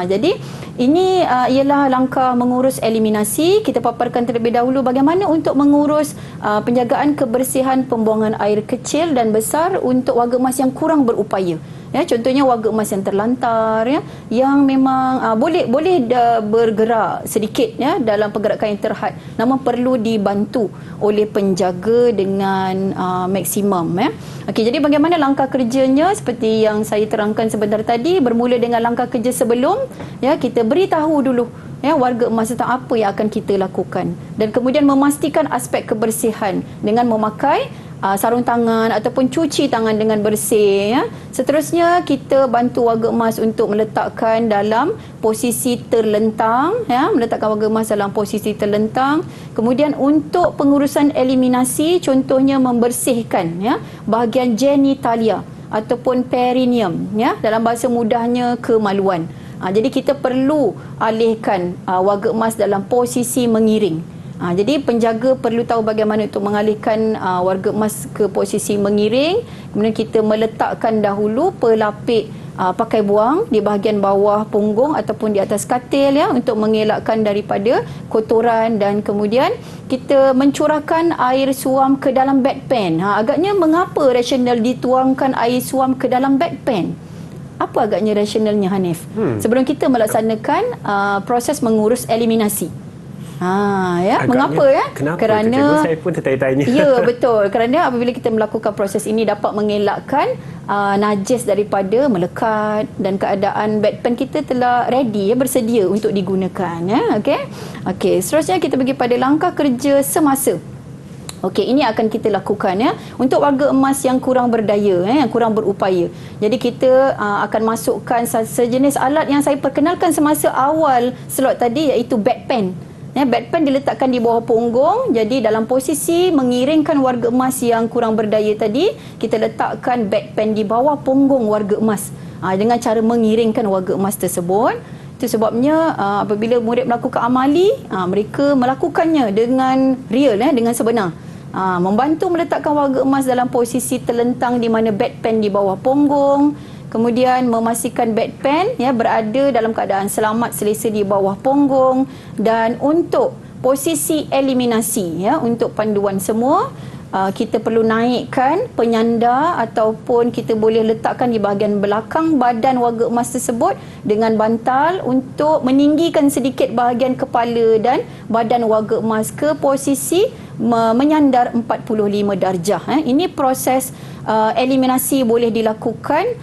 Jadi ini ialah langkah mengurus eliminasi. Kita paparkan terlebih dahulu bagaimana untuk mengurus penjagaan kebersihan pembuangan air kecil dan besar untuk warga emas yang kurang berupaya. Ya, contohnya warga emas yang terlantar ya, yang memang boleh bergerak sedikit ya dalam pergerakan yang terhad, namun perlu dibantu oleh penjaga dengan maksimum ya. Okey, jadi bagaimana langkah kerjanya seperti yang saya terangkan sebentar tadi, bermula dengan langkah kerja sebelum ya, kita beritahu dulu ya warga emas tentang apa yang akan kita lakukan, dan kemudian memastikan aspek kebersihan dengan memakai sarung tangan ataupun cuci tangan dengan bersih ya. Seterusnya kita bantu warga emas untuk meletakkan dalam posisi terlentang ya, meletakkan warga emas dalam posisi terlentang. Kemudian untuk pengurusan eliminasi, contohnya membersihkan ya bahagian genitalia ataupun perineum ya, dalam bahasa mudahnya kemaluan. Jadi kita perlu alihkan warga emas dalam posisi mengiring. Jadi penjaga perlu tahu bagaimana untuk mengalihkan warga emas ke posisi mengiring. Kemudian kita meletakkan dahulu pelapik pakai buang di bahagian bawah punggung ataupun di atas katil ya, untuk mengelakkan daripada kotoran, dan kemudian kita mencurahkan air suam ke dalam bedpan. Agaknya mengapa rasional dituangkan air suam ke dalam bedpan? Apa agaknya rasionalnya, Hanif? Sebelum kita melaksanakan proses mengurus eliminasi. Ya, agaknya, mengapa ya? Kenapa? Kerana Cikgu, saya pun tertanya-tanya. Ya, betul. Kerana apabila kita melakukan proses ini dapat mengelakkan najis daripada melekat, dan keadaan bedpan kita telah ready ya, bersedia untuk digunakan ya. Okey, seterusnya kita pergi pada langkah kerja semasa. Okey, ini akan kita lakukan ya untuk warga emas yang kurang berdaya yang kurang berupaya. Jadi kita akan masukkan sejenis alat yang saya perkenalkan semasa awal slot tadi, iaitu bedpan. Ya, bedpan diletakkan di bawah punggung. Jadi dalam posisi mengiringkan warga emas yang kurang berdaya tadi, kita letakkan bedpan di bawah punggung warga emas dengan cara mengiringkan warga emas tersebut. Itu sebabnya apabila murid melakukan amali, mereka melakukannya dengan real, dengan sebenar. Membantu meletakkan warga emas dalam posisi terlentang di mana bedpan di bawah punggung. Kemudian memastikan bedpan berada dalam keadaan selamat selesa di bawah punggung. Dan untuk posisi eliminasi, untuk panduan semua, kita perlu naikkan penyanda ataupun kita boleh letakkan di bahagian belakang badan warga emas tersebut dengan bantal untuk meninggikan sedikit bahagian kepala dan badan warga emas ke posisi menyandar 45 darjah. Ini proses eliminasi boleh dilakukan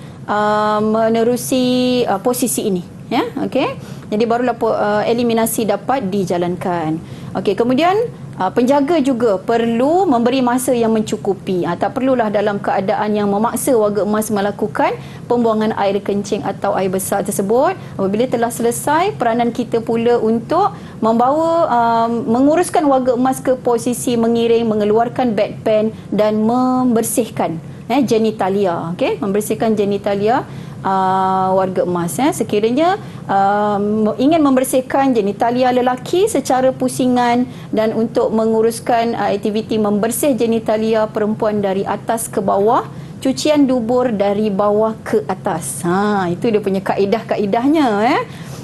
menerusi posisi ini. Okey. Jadi barulah eliminasi dapat dijalankan. Okey, kemudian penjaga juga perlu memberi masa yang mencukupi. Tak perlulah dalam keadaan yang memaksa warga emas melakukan pembuangan air kencing atau air besar tersebut. Apabila telah selesai, peranan kita pula untuk menguruskan warga emas ke posisi mengiring, mengeluarkan bedpan dan membersihkan genitalia. Okey, membersihkan genitalia warga emas. Sekiranya ingin membersihkan genitalia lelaki secara pusingan dan untuk menguruskan aktiviti membersih genitalia perempuan dari atas ke bawah, cucian dubur dari bawah ke atas. Itu dia punya kaedah-kaedahnya.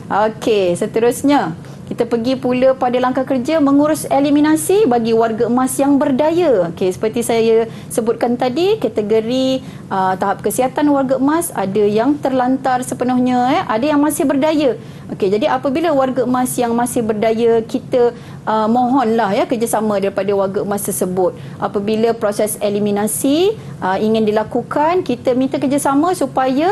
Okey, seterusnya kita pergi pula pada langkah kerja mengurus eliminasi bagi warga emas yang berdaya. Okey, seperti saya sebutkan tadi, kategori tahap kesihatan warga emas ada yang terlantar sepenuhnya, ada yang masih berdaya. Okey, jadi apabila warga emas yang masih berdaya, kita mohonlah kerjasama daripada warga emas tersebut. Apabila proses eliminasi ingin dilakukan, kita minta kerjasama supaya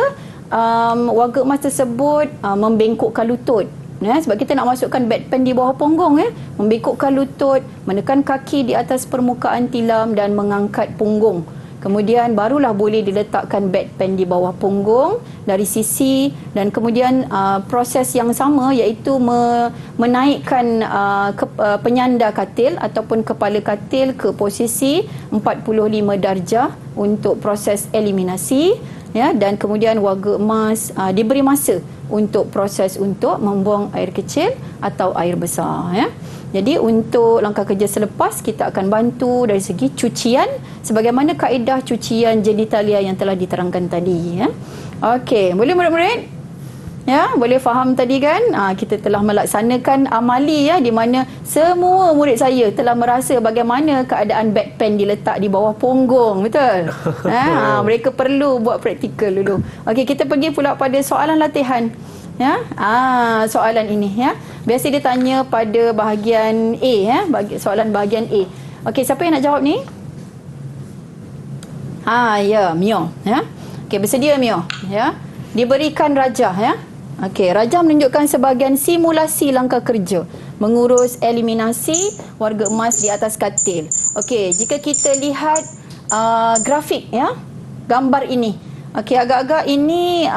warga emas tersebut membengkokkan lutut. Sebab kita nak masukkan bedpan di bawah punggung, membengkokkan lutut, menekan kaki di atas permukaan tilam dan mengangkat punggung. Kemudian barulah boleh diletakkan bedpan di bawah punggung dari sisi, dan kemudian proses yang sama iaitu menaikkan penyandar katil ataupun kepala katil ke posisi 45 darjah untuk proses eliminasi. Dan kemudian warga emas diberi masa untuk proses untuk membuang air kecil atau air besar. Jadi untuk langkah kerja selepas, kita akan bantu dari segi cucian sebagaimana kaedah cucian genitalia yang telah diterangkan tadi. Okey, boleh murid-murid? Boleh faham tadi kan? Kita telah melaksanakan amali di mana semua murid saya telah merasa bagaimana keadaan bedpan diletak di bawah punggung, betul? Mereka perlu buat praktikal dulu. Okey, kita pergi pula pada soalan latihan. Soalan ini biasa dia tanya pada bahagian A, soalan bahagian A. Okey, siapa yang nak jawab ni? Mio. Okey, bersedia Mio? Diberikan rajah. Okey, rajah menunjukkan sebahagian simulasi langkah kerja mengurus eliminasi warga emas di atas katil. Okey, jika kita lihat grafik gambar ini. Okey, agak-agak ini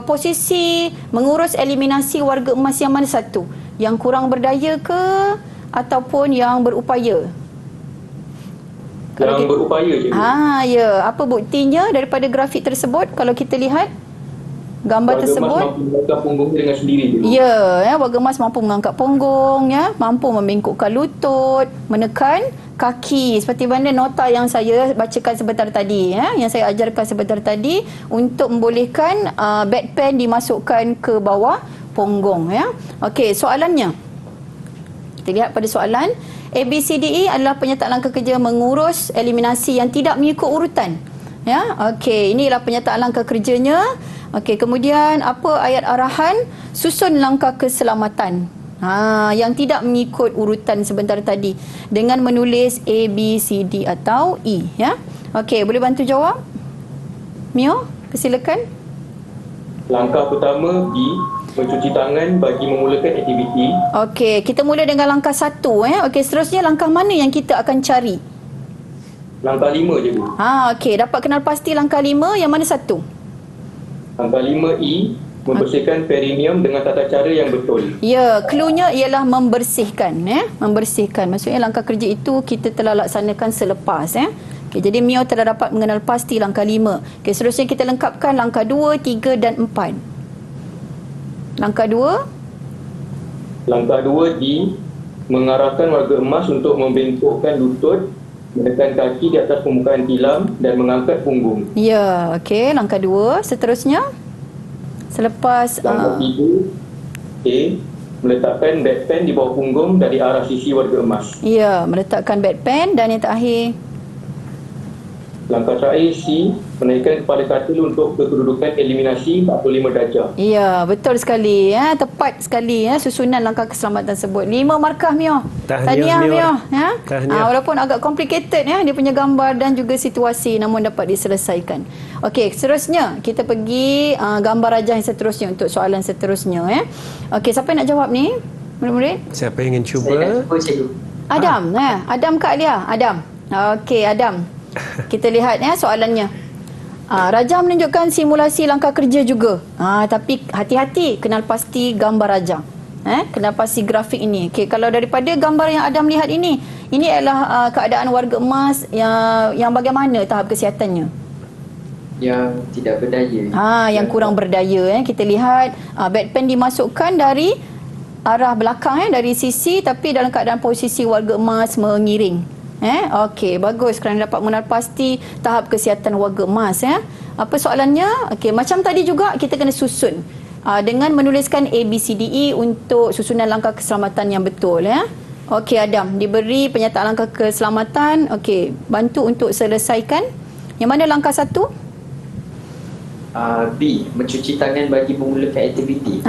posisi mengurus eliminasi warga emas yang mana satu? Yang kurang berdaya ke ataupun yang berupaya? Yang berupaya je. Apa buktinya daripada grafik tersebut kalau kita lihat gambar tersebut? Warga emas mampu mengangkat punggung dengan sendiri. Warga emas mampu mengangkat punggung, mampu membengkokkan lutut, menekan kaki seperti mana nota yang saya bacakan sebentar tadi, yang saya ajarkan sebentar tadi untuk membolehkan bedpan dimasukkan ke bawah punggung. Okey, soalannya. Kita lihat pada soalan. ABCDE adalah penyertaan langkah kerja mengurus eliminasi yang tidak mengikut urutan. Okey, inilah penyertaan langkah kerjanya. Okey, kemudian apa ayat arahan? Susun langkah keselamatan. Yang tidak mengikut urutan sebentar tadi dengan menulis A, B, C, D atau E. Okey, boleh bantu jawab? Mio, persilakan. Langkah pertama B, mencuci tangan bagi memulakan aktiviti. Okey, kita mula dengan langkah 1. Okey, seterusnya langkah mana yang kita akan cari? Langkah 5 je, Bu. Okey, dapat kenal pasti langkah 5, yang mana satu? Langkah 5E, membersihkan perineum dengan tata cara yang betul. Cluenya ialah membersihkan. Membersihkan. Maksudnya langkah kerja itu kita telah laksanakan selepas. Okey, jadi Mio telah dapat mengenal pasti langkah 5. Okey, seterusnya kita lengkapkan langkah 2, 3 dan 4. Langkah 2. Langkah 2 D, mengarahkan warga emas untuk membengkokkan lutut, menekan kaki di atas permukaan tilam dan mengangkat punggung. Ya, okey. Langkah 2. Seterusnya, selepas Langkah 3 A, meletakkan bedpan di bawah punggung dari arah sisi warga emas. ya, meletakkan bedpan. Dan yang terakhir, Langkah terakhir C, menaikkan kepala katil untuk kedudukan eliminasi 45 darjah. ya, betul sekali. Tepat sekali susunan langkah keselamatan tersebut. 5 markah, Mio. Tahniah, Mio. Mio. Tahniah. Walaupun agak complicated dia punya gambar dan juga situasi, namun dapat diselesaikan. Okey, seterusnya kita pergi gambar rajah yang seterusnya untuk soalan seterusnya. Okey, siapa yang nak jawab ni? Murid-murid? Siapa yang ingin cuba? Adam, Adam Kak Lia. Adam. Okey, Adam. Kita lihat soalannya. Rajah menunjukkan simulasi langkah kerja juga. Tapi hati-hati, kenal pasti gambar rajah. Kenal pasti grafik ini. Okey, kalau daripada gambar yang Adam lihat ini adalah keadaan warga emas yang bagaimana tahap kesihatannya? Yang tidak berdaya. Yang kurang berdaya. Kita lihat bedpan dimasukkan dari arah belakang dari sisi, tapi dalam keadaan posisi warga emas mengiring. Okey, bagus kerana dapat mengenal pasti tahap kesihatan warga emas. Apa soalannya? Okey, macam tadi juga kita kena susun dengan menuliskan ABCDE untuk susunan langkah keselamatan yang betul. Okey, Adam, diberi penyataan langkah keselamatan. Okey, bantu untuk selesaikan. Yang mana langkah 1? B, mencuci tangan bagi memulakan aktiviti.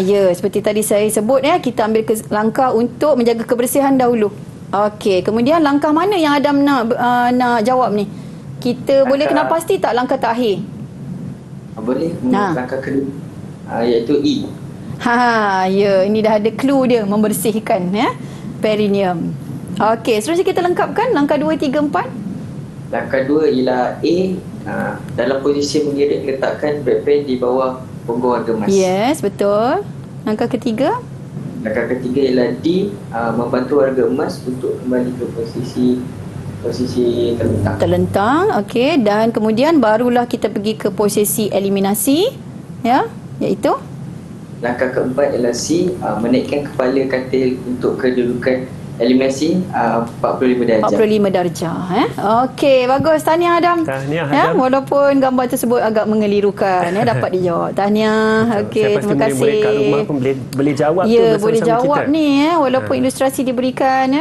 Ya, seperti tadi saya sebut kita ambil langkah untuk menjaga kebersihan dahulu. Okey, kemudian langkah mana yang Adam nak jawab ni? Kita boleh kenal pasti tak langkah terakhir? Boleh. Langkah kedua iaitu E. Ya, ini dah ada clue dia, membersihkan perineum. Okey, seterusnya kita lengkapkan langkah 2, 3, 4. Langkah 2 ialah A, dalam posisi mengiring letakkan bedpan di bawah punggung warga emas. Yes, betul. Langkah ketiga? Langkah ketiga ialah D, membantu warga emas untuk kembali ke posisi terlentang. Okey, dan kemudian barulah kita pergi ke posisi eliminasi, iaitu langkah keempat ialah C, menaikkan kepala katil untuk kedudukan eliminasi 45 darjah. 45 darjah. Okey, bagus. Tahniah Adam. Tahniah Adam. Walaupun gambar tersebut agak mengelirukan, dapat dijawab. Tahniah. Okey, terima kasih. Murid-murid kat rumah pun boleh jawab tu bersama-sama boleh jawab kita. ni walaupun ilustrasi diberikan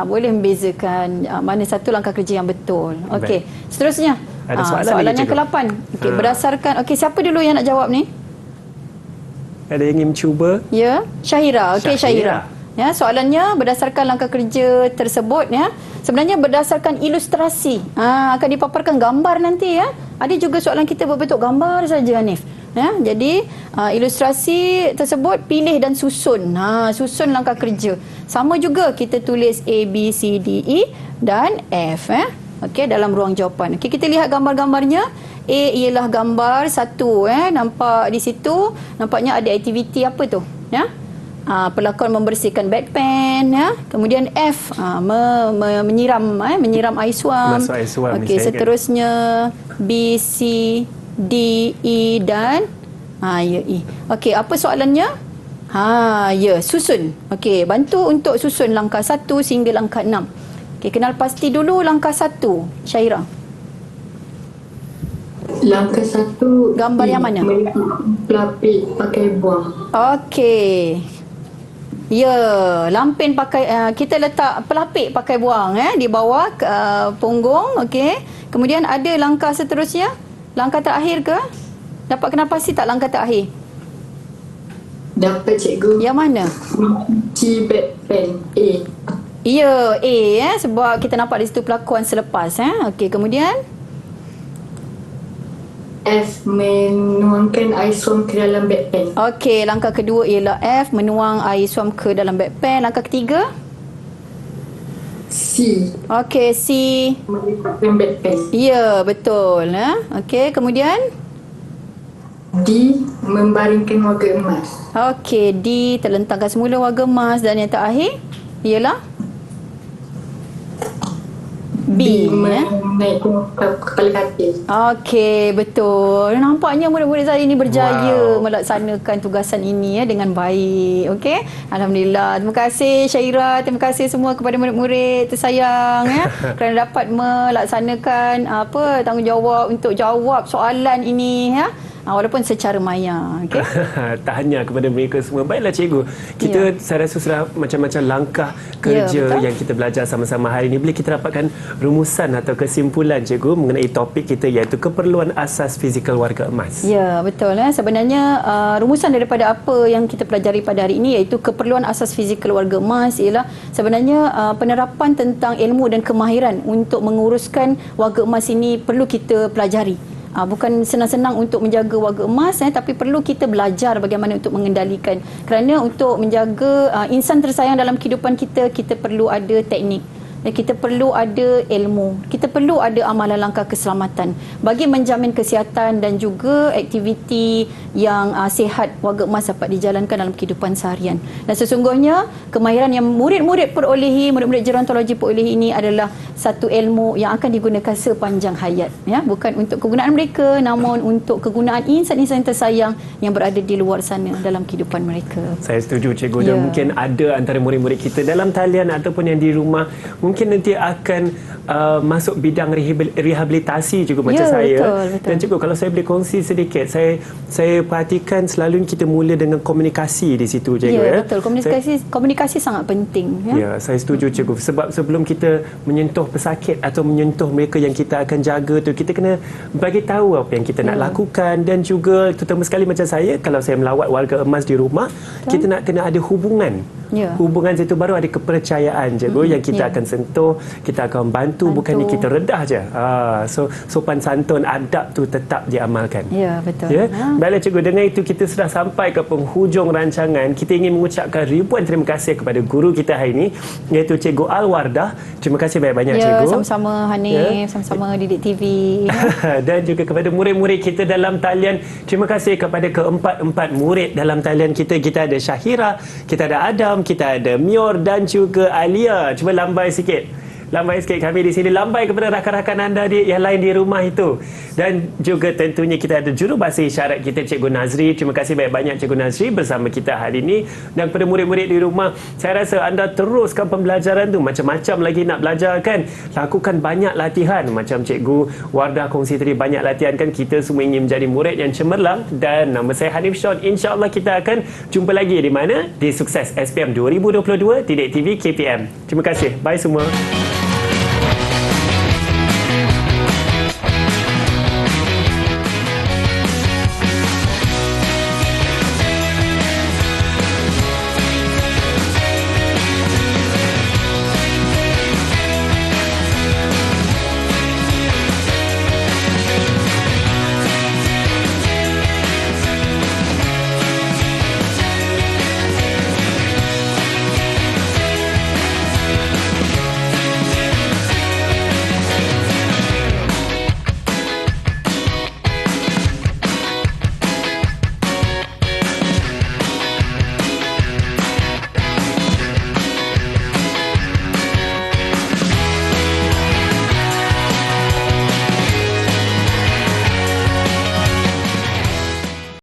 boleh membezakan mana satu langkah kerja yang betul. Okey, seterusnya. Ada soalan yang ke-8. Okey, berdasarkan siapa dulu yang nak jawab ni? Ada yang ingin cuba? Ya, Syahira. Okey, Syahira. Soalannya berdasarkan langkah kerja tersebut sebenarnya berdasarkan ilustrasi akan dipaparkan gambar nanti ada juga soalan kita berbentuk gambar saja Hanif jadi ilustrasi tersebut pilih dan susun susun langkah kerja sama juga kita tulis A, B, C, D, E dan F okey dalam ruang jawapan. Okey, kita lihat gambar-gambarnya. A ialah gambar 1 nampak di situ nampaknya ada aktiviti apa tu pelakon membersihkan bedpan kemudian F menyiram air suam. Okey, seterusnya B, C, D, E dan E. Okey, apa soalannya? Susun. Okey, bantu untuk susun langkah 1 sehingga langkah 6. Okey, kenal pasti dulu langkah 1, Syaira. Langkah 1 gambar yang mana? Pelapik pakai buang. Okey. Ya, lampin pakai kita letak pelapik pakai buang di bawah punggung. Okey. Kemudian ada langkah seterusnya. Langkah terakhir ke? Dapat kenal pasti tak langkah terakhir? Dapat cikgu. Yang mana? Cuci bedpan A. Ya, A sebab kita nampak di situ pelakon selepas Okey, kemudian F, menuangkan air suam ke dalam bedpan. Okey, langkah kedua ialah F, menuang air suam ke dalam bedpan. Langkah ketiga? C, Okey, C. meletakkan bedpan. Ya, betul. Okey, kemudian? D, membaringkan warga emas. Okey, D, terlentangkan semula warga emas. Dan yang terakhir ialah? B, B, menaikkan kepala katil. Okey, betul. Nampaknya murid-murid saya ini berjaya melaksanakan tugasan ini dengan baik. Okey. Alhamdulillah. Terima kasih Syaira, terima kasih semua kepada murid-murid tersayang kerana dapat melaksanakan tanggungjawab untuk jawab soalan ini walaupun secara maya. Okey. Tahniah kepada mereka semua. Baiklah cikgu. Kita saya rasa sudah macam-macam langkah kerja yang kita belajar sama-sama hari ini. Boleh kita dapatkan rumusan atau kesimpulan cikgu mengenai topik kita iaitu keperluan asas fizikal warga emas. Ya, betul. Sebenarnya rumusan daripada apa yang kita pelajari pada hari ini iaitu keperluan asas fizikal warga emas ialah sebenarnya penerapan tentang ilmu dan kemahiran untuk menguruskan warga emas ini perlu kita pelajari. Bukan senang-senang untuk menjaga warga emas tapi perlu kita belajar bagaimana untuk mengendalikan, kerana untuk menjaga insan tersayang dalam kehidupan kita, kita perlu ada teknik, kita perlu ada ilmu, kita perlu ada amalan langkah keselamatan bagi menjamin kesihatan dan juga aktiviti yang sihat warga emas dapat dijalankan dalam kehidupan seharian. Dan sesungguhnya kemahiran yang murid-murid perolehi, murid-murid gerontologi perolehi ini adalah satu ilmu yang akan digunakan sepanjang hayat, bukan untuk kegunaan mereka namun untuk kegunaan insan-insan tersayang yang berada di luar sana dalam kehidupan mereka. Saya setuju cikgu. Dan mungkin ada antara murid-murid kita dalam talian ataupun yang di rumah mungkin nanti akan masuk bidang rehabilitasi juga macam saya. Betul. Dan cikgu, kalau saya boleh kongsi sedikit, saya perhatikan selalu kita mula dengan komunikasi di situ cikgu. Betul. Komunikasi sangat penting. Saya setuju cikgu. Sebab sebelum kita menyentuh pesakit atau menyentuh mereka yang kita akan jaga tu, kita kena bagi tahu apa yang kita nak lakukan. Dan juga terutama sekali macam saya, kalau saya melawat warga emas di rumah, kita nak kena ada hubungan. Hubungan itu baru ada kepercayaan cikgu yang kita akan sentuh, kita akan bantu. Bukannya kita redah je. So sopan santun, adab tu tetap diamalkan. Ya, betul. Baiklah cikgu, dengan itu kita sudah sampai ke penghujung rancangan. Kita ingin mengucapkan ribuan terima kasih kepada guru kita hari ini iaitu Cikgu Alwardah. Terima kasih banyak-banyak cikgu. Sama-sama Hanif, sama-sama Didik TV. Dan juga kepada murid-murid kita dalam talian. Terima kasih kepada keempat-empat murid dalam talian kita. Kita ada Syahira, kita ada Adam, kita ada Mior dan juga Alia. Cuba lambai sikit. Lambai sikit kami di sini. Lambai kepada rakan-rakan anda yang lain di rumah itu. Dan juga tentunya kita ada jurubahasa isyarat kita, Cikgu Nazri. Terima kasih banyak-banyak Cikgu Nazri bersama kita hari ini. Dan kepada murid-murid di rumah, saya rasa anda teruskan pembelajaran tu. Macam-macam lagi nak belajar kan. Lakukan banyak latihan. Macam Cikgu Wardah kongsi tadi, banyak latihan kan. Kita semua ingin menjadi murid yang cemerlang. Dan nama saya Hanif Sean. InsyaAllah kita akan jumpa lagi di mana? Di Sukses SPM 2022 Didik TV KPM. Terima kasih. Bye semua.